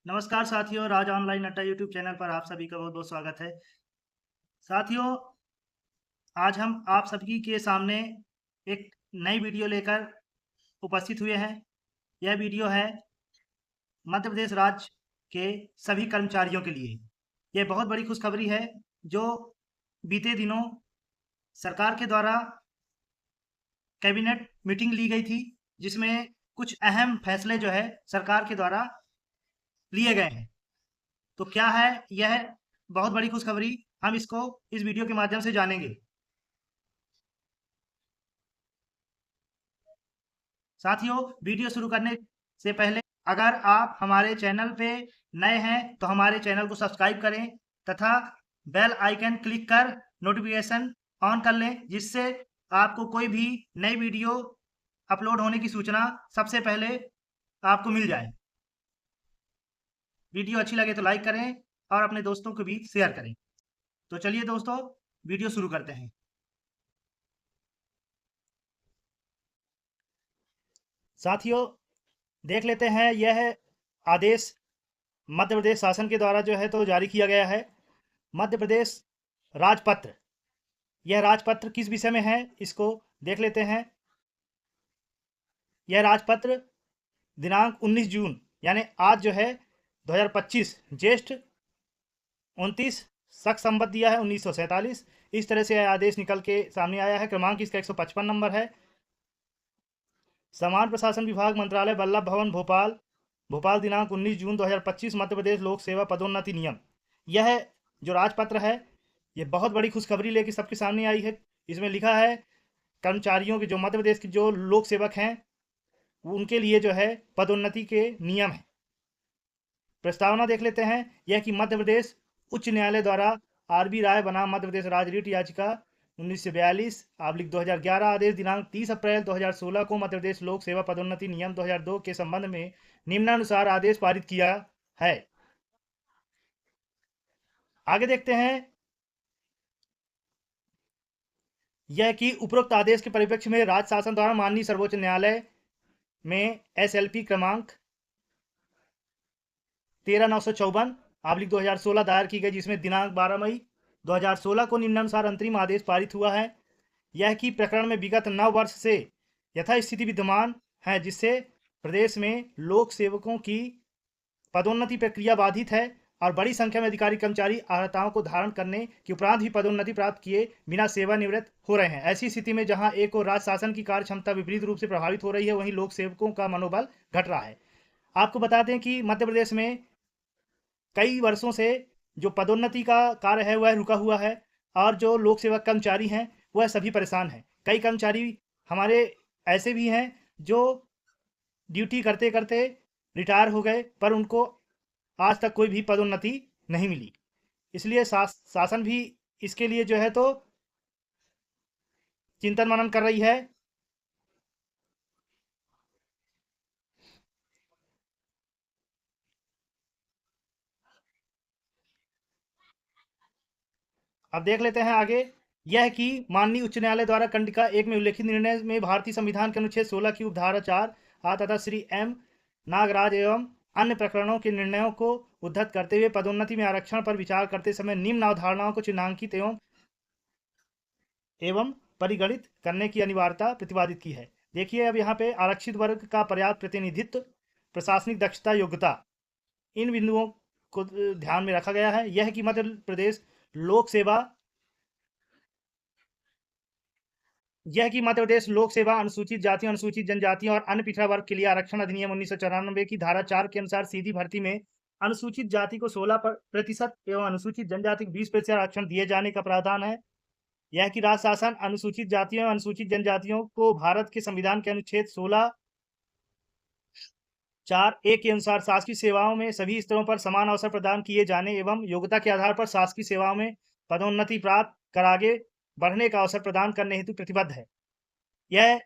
नमस्कार साथियों, राज ऑनलाइन अड्डा यूट्यूब चैनल पर आप सभी का बहुत-बहुत स्वागत है। साथियों, आज हम आप सभी के सामने एक नई वीडियो लेकर उपस्थित हुए हैं। यह वीडियो है मध्य प्रदेश राज्य के सभी कर्मचारियों के लिए। ये बहुत बड़ी खुशखबरी है जो बीते दिनों सरकार के द्वारा कैबिनेट मीटिंग ली गई थी, जिसमें कुछ अहम फैसले जो है सरकार के द्वारा लिए गए हैं। तो क्या है यह बहुत बड़ी खुशखबरी? हम इसको इस वीडियो के माध्यम से जानेंगे। साथियों, वीडियो शुरू करने से पहले अगर आप हमारे चैनल पे नए हैं तो हमारे चैनल को सब्सक्राइब करें तथा बेल आइकन क्लिक कर नोटिफिकेशन ऑन कर लें, जिससे आपको कोई भी नई वीडियो अपलोड होने की सूचना सबसे पहले आपको मिल जाए। वीडियो अच्छी लगे तो लाइक करें और अपने दोस्तों को भी शेयर करें। तो चलिए दोस्तों, वीडियो शुरू करते हैं। साथियों, देख लेते हैं यह आदेश मध्य प्रदेश शासन के द्वारा जो है तो जारी किया गया है। मध्य प्रदेश राजपत्र, यह राजपत्र किस विषय में है इसको देख लेते हैं। यह राजपत्र दिनांक 19 जून यानी आज जो है 2025 ज्येष्ठ 29 शक संवत दिया है 1947। इस तरह से यह आदेश निकल के सामने आया है। क्रमांक इसका 155 नंबर है। समान प्रशासन विभाग मंत्रालय वल्लभ भवन भोपाल, भोपाल दिनांक 19 जून 2025 मध्य प्रदेश लोक सेवा पदोन्नति नियम। यह जो राजपत्र है ये बहुत बड़ी खुशखबरी लेके सबके सामने आई है। इसमें लिखा है कर्मचारियों के जो मध्य प्रदेश के जो लोक सेवक हैं उनके लिए जो है पदोन्नति के नियम है। प्रस्तावना देख लेते हैं। यह कि मध्य प्रदेश उच्च न्यायालय द्वारा आर.बी. राय बनाम मध्य प्रदेश राज्य रीट याचिका 1942/2011 आदेश दिनांक 30 अप्रैल 2016 को मध्य प्रदेश लोक सेवा पदोन्नति नियम 2002 के संबंध में निम्नानुसार आदेश पारित किया है। आगे देखते हैं। यह कि उपरोक्त आदेश के परिप्रेक्ष्य में राज्य शासन द्वारा माननीय सर्वोच्च न्यायालय में एसएलपी क्रमांक 13954/2016 दायर की गई, जिसमें दिनांक 12 मई 2016 को निम्नानुसार अंतरिम आदेश पारित हुआ है। यह कि प्रकरण में विगत 9 वर्ष से यथास्थिति विद्यमान है, जिससे प्रदेश में लोक सेवकों की पदोन्नति प्रक्रिया बाधित है और बड़ी संख्या में अधिकारी कर्मचारी अर्हताओं को धारण करने के उपरांत भी पदोन्नति प्राप्त किए बिना सेवानिवृत्त हो रहे हैं। ऐसी स्थिति में जहां एक और राज्य शासन की कार्य क्षमता विपरीत रूप से प्रभावित हो रही है, वहीं लोक सेवकों का मनोबल घट रहा है। आपको बता दें कि मध्य प्रदेश में कई वर्षों से जो पदोन्नति का कार्य है वह रुका हुआ है और जो लोक सेवक कर्मचारी हैं वह सभी परेशान हैं। कई कर्मचारी हमारे ऐसे भी हैं जो ड्यूटी करते करते रिटायर हो गए, पर उनको आज तक कोई भी पदोन्नति नहीं मिली। इसलिए शासन भी इसके लिए जो है तो चिंतन मनन कर रही है। अब देख लेते हैं आगे। यह कि माननीय उच्च न्यायालय द्वारा कंडिका 1 में उल्लेखित निर्णय में भारतीय संविधान के अनुच्छेद 16 की उपधारा 4 आ तथा श्री एम नागराज एवं अन्य प्रकरणों के निर्णयों को उद्धत करते हुए पदोन्नति में आरक्षण पर विचार करते समय निम्न अवधारणाओं को चिन्हांकित एवं परिगणित करने की अनिवार्यता प्रतिपादित की है। देखिए, अब यहाँ पे आरक्षित वर्ग का पर्याप्त प्रतिनिधित्व, प्रशासनिक दक्षता, योग्यता, इन बिंदुओं को ध्यान में रखा गया है। यह कि मध्य प्रदेश लोक सेवा यह कि मध्य प्रदेश लोक सेवा अनुसूचित जातियों, अनुसूचित जनजातियों और अन्य पिछड़ा वर्ग के लिए आरक्षण अधिनियम 1994 की धारा 4 के अनुसार सीधी भर्ती में अनुसूचित जाति को 16% एवं अनुसूचित जनजाति को 20% आरक्षण दिए जाने का प्रावधान है। यह कि राज्य शासन अनुसूचित जातियों एवं अनुसूचित जनजातियों को भारत के संविधान के अनुच्छेद 16(4)(a) के अनुसार शासकीय सेवाओं में सभी स्तरों पर समान अवसर प्रदान किए जाने एवं योग्यता के आधार पर शासकीय सेवाओं में पदोन्नति प्राप्त कर आगे बढ़ने का अवसर प्रदान करने हेतु प्रतिबद्ध है। यह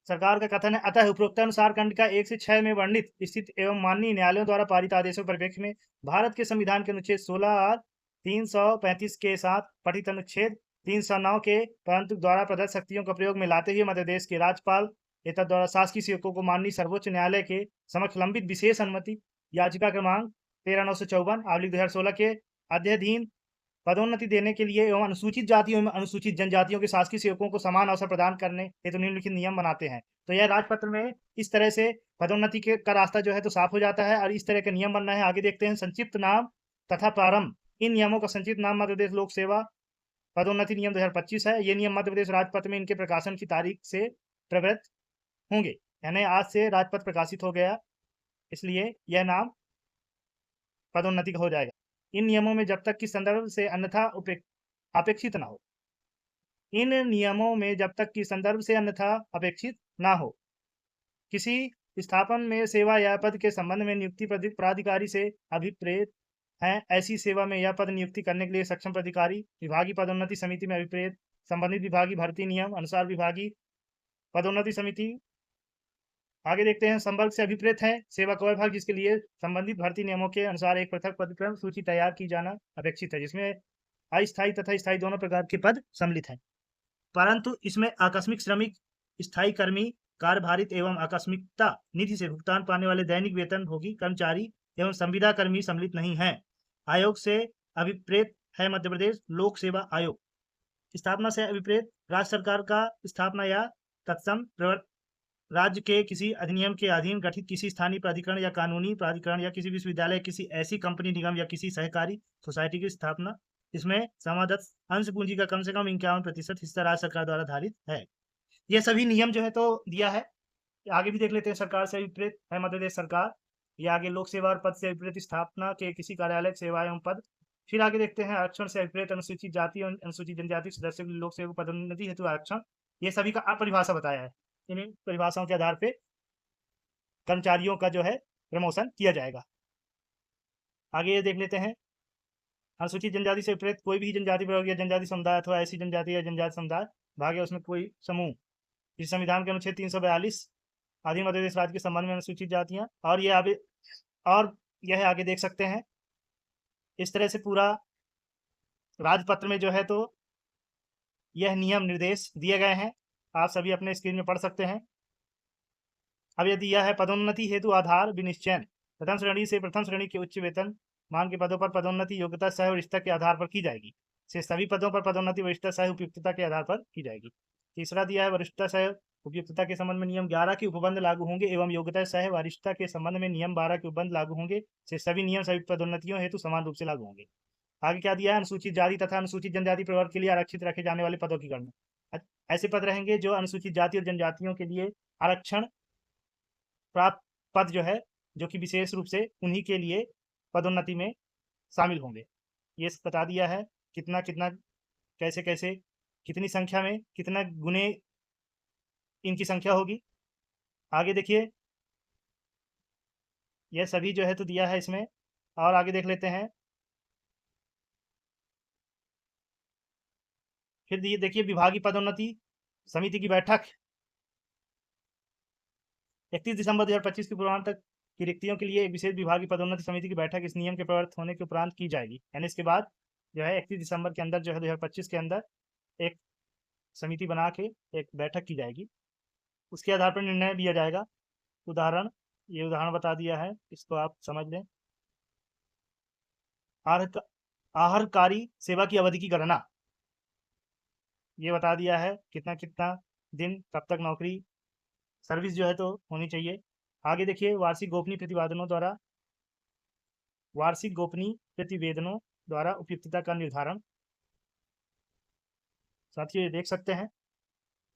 सरकार का कथन है। अतः उपरोक्तानुसार कंडिका 1 से 6 में वर्णित स्थित एवं माननीय न्यायालयों द्वारा पारित आदेशों के परिप्रेक्ष्य में भारत के संविधान के अनुच्छेद 16 335 के साथ पठित अनुच्छेद 309 के परंतु द्वारा प्रदत्त शक्तियों का प्रयोग में लाते हुए मध्य प्रदेश के राज्यपाल द्वारा शासकीय सेवकों को माननीय सर्वोच्च न्यायालय के समक्ष लंबित विशेष अनुमति याचिका क्रमांक 13/954/2016 के अध्ययन पदोन्नति देने के लिए एवं अनुसूचित जातियों में अनुसूचित जनजातियों के शासकीय सेवकों को समान अवसर प्रदान करने हेतु निम्नलिखित नियम बनाते हैं। तो यह राजपत्र में इस तरह से पदोन्नति के का रास्ता जो है तो साफ हो जाता है और इस तरह के नियम बनना है। आगे देखते हैं संक्षिप्त नाम तथा प्रारंभ। इन नियमों का संक्षिप्त नाम मध्य प्रदेश लोक सेवा पदोन्नति नियम 2025 है। ये नियम मध्य प्रदेश राजपत्र में इनके प्रकाशन की तारीख से प्रवृत्त होंगे, यानी आज से राजपत्र प्रकाशित हो गया, इसलिए यह नाम पदोन्नति का हो जाएगा। इन नियमों में जब तक कि संदर्भ से अन्यथा अपेक्षित ना हो, इन नियमों में जब तक कि संदर्भ से अन्यथा अपेक्षित ना हो, किसी स्थापन में सेवा या पद के संबंध में नियुक्ति प्राधिकारी से अभिप्रेत हैं, ऐसी सेवा में यह पद नियुक्ति करने के लिए सक्षम प्राधिकारी विभागीय पदोन्नति समिति में अभिप्रेत संबंधित विभागीय भर्ती नियम अनुसार विभागीय पदोन्नति समिति। आगे देखते हैं संवर्ग से अभिप्रेत है सेवा का विभाग, जिसके लिए संबंधित भर्ती नियमों के अनुसार एक पृथक पदक्रम सूची तैयार की जाना अपेक्षित है, जिसमें अस्थायी तथा स्थायी दोनों प्रकार के पद सम्मिलित हैं। परंतु इसमें आकस्मिक श्रमिक, स्थायी कर्मी, कार्यभारित एवं आकस्मिकता निधि से भुगतान पाने वाले दैनिक वेतन भोगी कर्मचारी एवं संविदा कर्मी सम्मिलित नहीं हैं। आयोग से अभिप्रेत है मध्य प्रदेश लोक सेवा आयोग। स्थापना से अभिप्रेत राज्य सरकार का स्थापना या तत्सम राज्य के किसी अधिनियम के अधीन गठित किसी स्थानीय प्राधिकरण या कानूनी प्राधिकरण या किसी विश्वविद्यालय, किसी ऐसी कंपनी, निगम या किसी सहकारी सोसाइटी की स्थापना, इसमें समादत्त अंश पूंजी का कम से कम 51% हिस्सा राज्य सरकार द्वारा धारित है। ये सभी नियम जो है तो दिया है। आगे भी देख लेते हैं। सरकार से अभिप्रेत है मध्य प्रदेश सरकार। ये आगे लोक सेवा और पद से अभिप्रेत स्थापना के किसी कार्यालय, सेवा एवं पद। फिर आगे देखते हैं आरक्षण से अभिप्रेत अनुसूचित जाति और अनुसूचित जनजाति सदस्यों के लोक सेवा पदोन्नति हेतु आरक्षण। ये सभी का परिभाषा बताया है। इन परिभाषाओं के आधार पे कर्मचारियों का जो है प्रमोशन किया जाएगा। आगे ये देख लेते हैं। अनुसूचित जनजाति से विपरीत कोई भी जनजाति वर्ग या जनजाति समुदाय अथवा ऐसी जनजाति या जनजाति समुदाय भाग या उसमें कोई समूह इस संविधान के अनुच्छेद 342 आधीन मध्य प्रदेश राज्य के संबंध में अनुसूचित जातियां और यह आगे देख सकते हैं। इस तरह से पूरा राजपत्र में जो है तो यह नियम निर्देश दिए गए हैं, आप सभी अपने स्क्रीन में पढ़ सकते हैं। अब यह दिया है पदोन्नति हेतु आधार विनिश्चयन। प्रथम श्रेणी से प्रथम श्रेणी के उच्च वेतन मान के पदों पर पदोन्नति योग्यता सह वरिष्ठता के आधार पर की जाएगी। से सभी पदों पर पदोन्नति वरिष्ठता सह उपयुक्तता के आधार पर की जाएगी। तीसरा दिया है वरिष्ठता सह उपयुक्तता के संबंध में नियम 11 के उपबंध लागू होंगे एवं योग्यता सह वरिष्ठता के संबंध में नियम 12 के उपबंध लागू होंगे। से सभी नियम सभी पदोन्नतियों हेतु समान रूप से लागू होंगे। आगे क्या दिया है? अनुसूचित जाति तथा अनुसूचित जनजाति प्रवर्ग के लिए आरक्षित रखे जाने वाले पदों की गणना। ऐसे पद रहेंगे जो अनुसूचित जाति और जनजातियों के लिए आरक्षण प्राप्त पद जो है, जो कि विशेष रूप से उन्हीं के लिए पदोन्नति में शामिल होंगे। ये बता दिया है कितना कितना कैसे कैसे कितनी संख्या में कितना गुने इनकी संख्या होगी। आगे देखिए, यह सभी जो है तो दिया है इसमें। और आगे देख लेते हैं। फिर देखिए विभागीय पदोन्नति समिति की बैठक 31 दिसंबर 2025 के पूर्वान्ह तक की रिक्तियों के लिए एक विशेष विभागीय पदोन्नति समिति की बैठक इस नियम के प्रवृत्त होने के उपरांत की जाएगी। यानी इसके बाद जो है 31 दिसंबर के अंदर जो है 2025 के अंदर एक समिति बना के एक बैठक की जाएगी, उसके आधार पर निर्णय लिया जाएगा। ये उदाहरण बता दिया है, इसको आप समझ लें। आहरकारी सेवा की अवधि की गणना ये बता दिया है, कितना कितना दिन कब तक नौकरी सर्विस जो है तो होनी चाहिए। आगे देखिए वार्षिक गोपनीय प्रतिवेदनों द्वारा उपयुक्तता का निर्धारण। साथियों ये देख सकते हैं,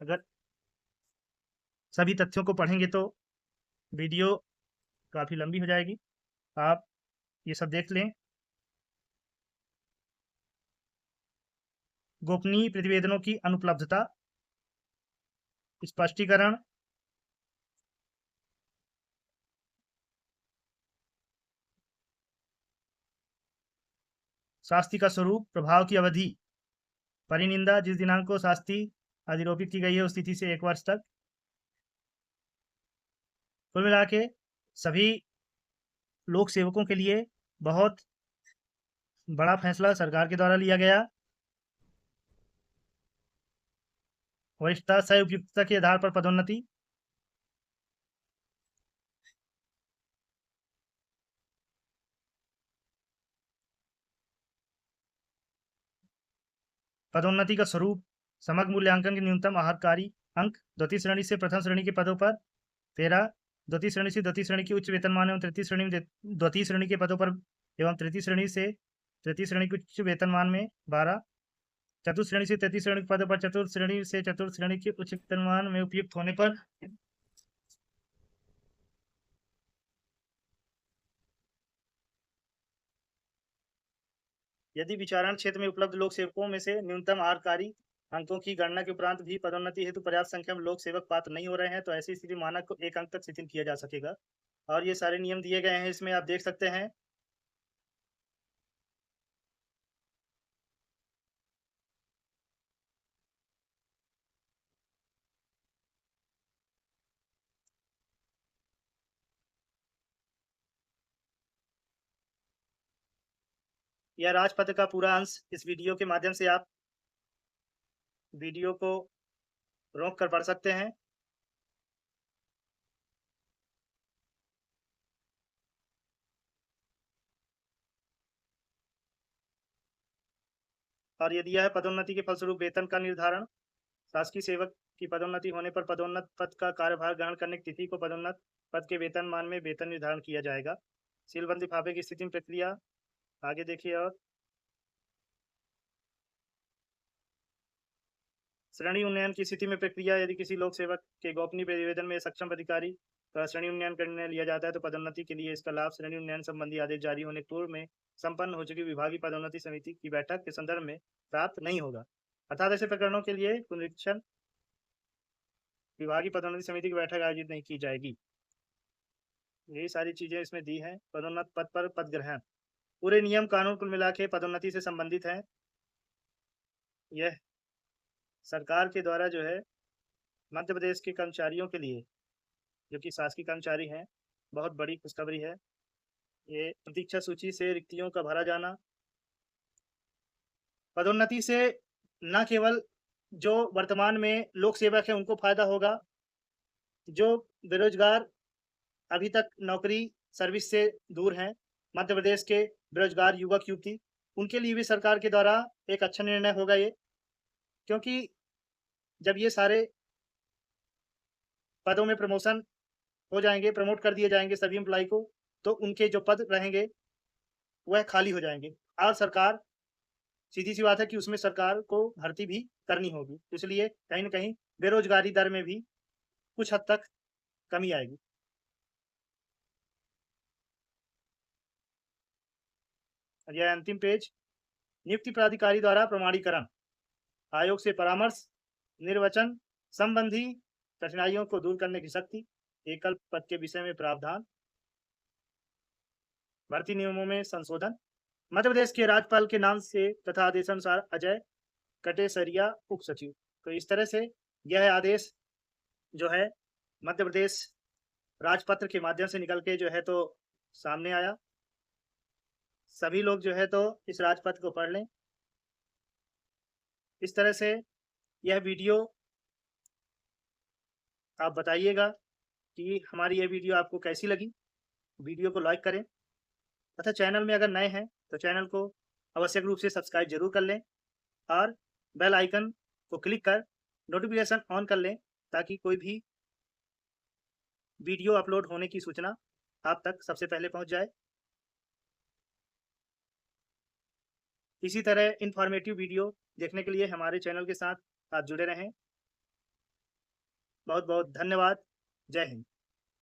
अगर सभी तथ्यों को पढ़ेंगे तो वीडियो काफ़ी लंबी हो जाएगी। आप ये सब देख लें। गोपनीय प्रतिवेदनों की अनुपलब्धता, स्पष्टीकरण, शास्ति का स्वरूप, प्रभाव की अवधि, परिनिंदा जिस दिनांक को शास्ति अधिरोपित की गई है उस तिथि से 1 वर्ष तक। कुल मिला के सभी लोक सेवकों के लिए बहुत बड़ा फैसला सरकार के द्वारा लिया गया। वरिष्ठता सह उपयुक्तता के आधार पर पदोन्नति, पदोन्नति का स्वरूप, समग्र मूल्यांकन के न्यूनतम आहारकारी अंक, द्वितीय श्रेणी से प्रथम श्रेणी के पदों पर 13, द्वितीय श्रेणी से द्वितीय श्रेणी के उच्च वेतनमान एवं तृतीय श्रेणी में द्वितीय श्रेणी के पदों पर एवं तृतीय श्रेणी से तृतीय श्रेणी के उच्च वेतनमान में 12, चतुर्थ श्रेणी से तृतीय श्रेणी के पदों पर चतुर्थ श्रेणी से चतुर्थ श्रेणी के उच्च वेतनमान में उपयुक्त होने पर यदि विचारण क्षेत्र में उपलब्ध लोक सेवकों में से न्यूनतम आहारकारी अंकों की गणना के उपरांत भी पदोन्नति हेतु पर्याप्त संख्या में लोक सेवक पात्र नहीं हो रहे हैं तो ऐसी स्थिति मानक को 1 अंक तक शिथिल किया जा सकेगा। और ये सारे नियम दिए गए हैं, इसमें आप देख सकते हैं। यह राजपत्र का पूरा अंश इस वीडियो के माध्यम से आप वीडियो को रोक कर पढ़ सकते हैं। और यदि यह पदोन्नति के फलस्वरूप वेतन का निर्धारण, शासकीय सेवक की पदोन्नति होने पर पदोन्नत पद का कार्यभार ग्रहण करने की तिथि को पदोन्नत पद के वेतनमान में वेतन निर्धारण किया जाएगा। सीलबंद लिफाफे की स्थिति में प्रक्रिया आगे देखिए। और श्रेणी उन्नयन की स्थिति में प्रक्रिया, यदि किसी लोक सेवक के गोपनीय प्रतिवेदन में सक्षम अधिकारी द्वारा श्रेणी उन्नयन का निर्णय लिया जाता है तो पदोन्नति के लिए इसका लाभ श्रेणी उन्नयन संबंधी आदेश जारी होने पूर्व में संपन्न हो चुकी विभागीय पदोन्नति समिति की बैठक के संदर्भ में प्राप्त नहीं होगा। अर्थात ऐसे प्रकरणों के लिए पुनरीक्षण विभागीय पदोन्नति समिति की बैठक आयोजित नहीं की जाएगी। यही सारी चीजें इसमें दी हैं। पदोन्नत पद पर पद ग्रहण, पूरे नियम कानून कुल मिला के पदोन्नति से संबंधित है। यह सरकार के द्वारा जो है मध्य प्रदेश के कर्मचारियों के लिए, जो कि शासकीय कर्मचारी हैं, बहुत बड़ी खुशखबरी है। ये प्रतीक्षा सूची से रिक्तियों का भरा जाना, पदोन्नति से न केवल जो वर्तमान में लोक सेवक हैं उनको फायदा होगा, जो बेरोजगार अभी तक नौकरी सर्विस से दूर हैं, मध्य प्रदेश के बेरोजगार युवक युवती, उनके लिए भी सरकार के द्वारा एक अच्छा निर्णय होगा ये। क्योंकि जब ये सारे पदों में प्रमोशन हो जाएंगे, प्रमोट कर दिए जाएंगे सभी एम्प्लॉय को, तो उनके जो पद रहेंगे वह खाली हो जाएंगे और सरकार, सीधी सी बात है कि उसमें सरकार को भर्ती भी करनी होगी। इसलिए कहीं ना कहीं बेरोजगारी दर में भी कुछ हद तक कमी आएगी। यह अंतिम पेज, नियुक्ति प्राधिकारी द्वारा प्रमाणीकरण, आयोग से परामर्श, निर्वाचन संबंधी कठिनाइयों को दूर करने की शक्ति, एकल पद के विषय में प्रावधान, भर्ती नियमों में संशोधन, मध्य प्रदेश के राज्यपाल के नाम से तथा आदेशानुसार अजय कटेसरिया उप सचिव। तो इस तरह से यह आदेश जो है मध्य प्रदेश राजपत्र के माध्यम से निकल के जो है तो सामने आया। सभी लोग जो है तो इस राजपत्र को पढ़ लें। इस तरह से यह वीडियो आप बताइएगा कि हमारी यह वीडियो आपको कैसी लगी। वीडियो को लाइक करें तथा चैनल में अगर नए हैं तो चैनल को आवश्यक रूप से सब्सक्राइब जरूर कर लें और बेल आइकन को क्लिक कर नोटिफिकेशन ऑन कर लें ताकि कोई भी वीडियो अपलोड होने की सूचना आप तक सबसे पहले पहुंच जाए। इसी तरह इंफॉर्मेटिव वीडियो देखने के लिए हमारे चैनल के साथ आप जुड़े रहें। बहुत बहुत धन्यवाद। जय हिंद।